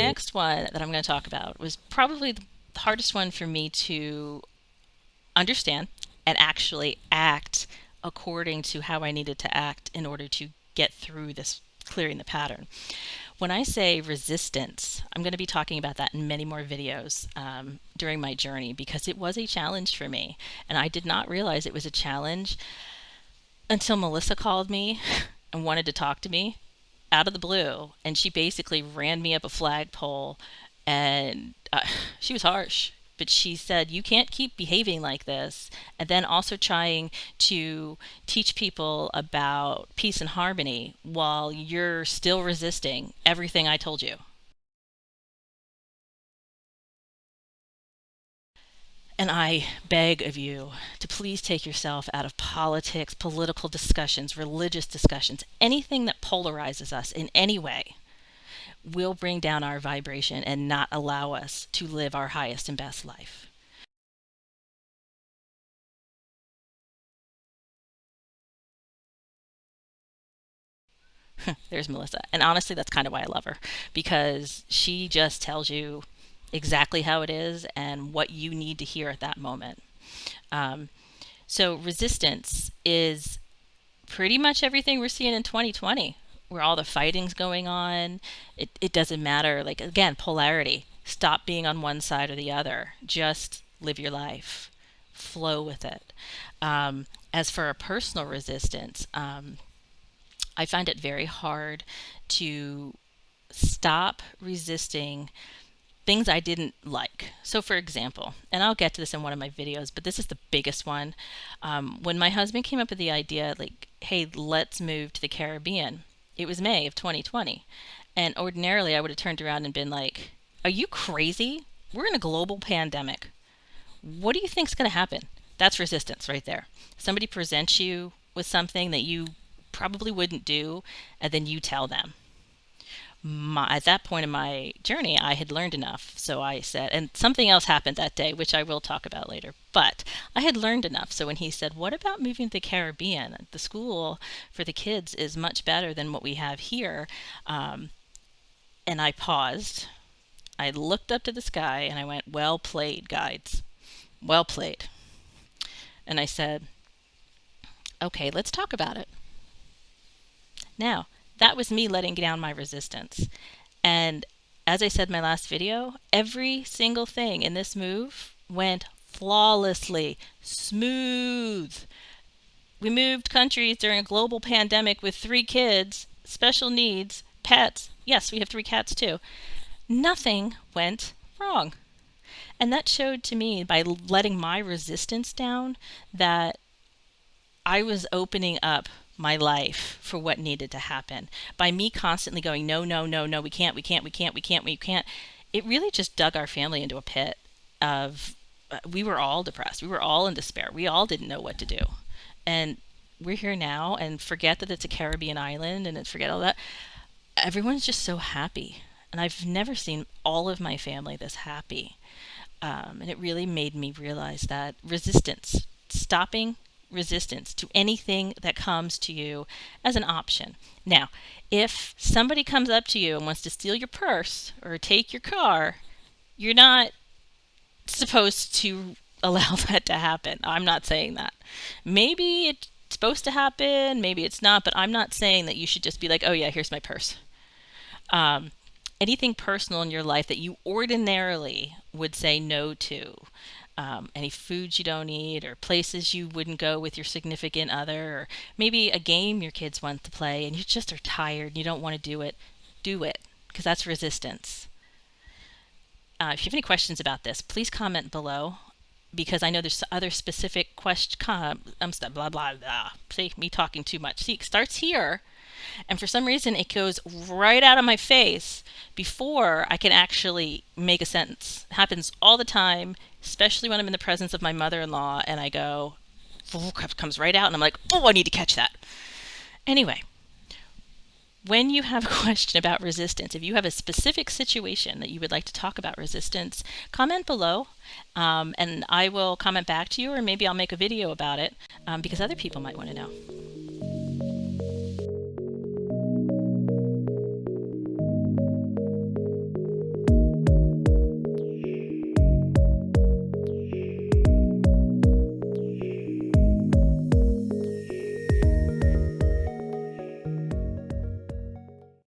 next one that I'm going to talk about was probably the hardest one for me to understand and actually act according to how I needed to act in order to get through this clearing the pattern. When I say resistance, I'm going to be talking about that in many more videos during my journey because it was a challenge for me. And I did not realize it was a challenge until Melissa called me and wanted to talk to me out of the blue. And she basically ran me up a flagpole and she was harsh. But she said, you can't keep behaving like this and then also trying to teach people about peace and harmony while you're still resisting everything I told you. And I beg of you to please take yourself out of politics, political discussions, religious discussions, anything that polarizes us in any way will bring down our vibration and not allow us to live our highest and best life. There's Melissa. And honestly, that's kind of why I love her because she just tells you exactly how it is and what you need to hear at that moment. Um, so, resistance is pretty much everything we're seeing in 2020, where all the fighting's going on. It doesn't matter. Like, again, polarity. Stop being on one side or the other. Just live your life, flow with it. As for a personal resistance, I find it very hard to stop resisting things I didn't like. So, for example, and I'll get to this in one of my videos, but this is the biggest one. When my husband came up with the idea, like, hey, let's move to the Caribbean, it was May of 2020. And ordinarily, I would have turned around and been like, are you crazy? We're in a global pandemic. What do you think's going to happen? That's resistance right there. Somebody presents you with something that you probably wouldn't do, and then you tell them at that point in my journey, I had learned enough. So I said, and something else happened that day, which I will talk about later, but I had learned enough. So when he said, what about moving to the Caribbean? The school for the kids is much better than what we have here. And I paused. I looked up to the sky and I went, well played, guides. Well played. And I said, okay, let's talk about it. Now, that was me letting down my resistance. And as I said in my last video, every single thing in this move went flawlessly, smooth. We moved countries during a global pandemic with 3 kids, special needs, pets. Yes, we have 3 cats too. Nothing went wrong. And that showed to me by letting my resistance down that I was opening up my life for what needed to happen. By me constantly going, no, no, no, no, we can't, we can't, we can't, we can't, we can't, it really just dug our family into a pit of, we were all depressed. We were all in despair. We all didn't know what to do. And we're here now and forget that it's a Caribbean island and forget all that. Everyone's just so happy. And I've never seen all of my family this happy. And it really made me realize that resistance, stopping resistance to anything that comes to you as an option. Now, if somebody comes up to you and wants to steal your purse or take your car, you're not supposed to allow that to happen. I'm not saying that. Maybe it's supposed to happen, maybe it's not, but I'm not saying that you should just be like, oh yeah, here's my purse. Um, Anything personal in your life that you ordinarily would say no to. Any foods you don't eat, or places you wouldn't go with your significant other, or maybe a game your kids want to play and you just are tired and you don't want to do it, because that's resistance. If you have any questions about this, please comment below because I know there's other specific blah, blah, blah. See, me talking too much. See, it starts here and for some reason it goes right out of my face before I can actually make a sentence. It happens all the time, especially when I'm in the presence of my mother-in-law and I go, comes right out and I'm like, oh, I need to catch that. Anyway, when you have a question about resistance, if you have a specific situation that you would like to talk about resistance, comment below and I will comment back to you, or maybe I'll make a video about it because other people might want to know.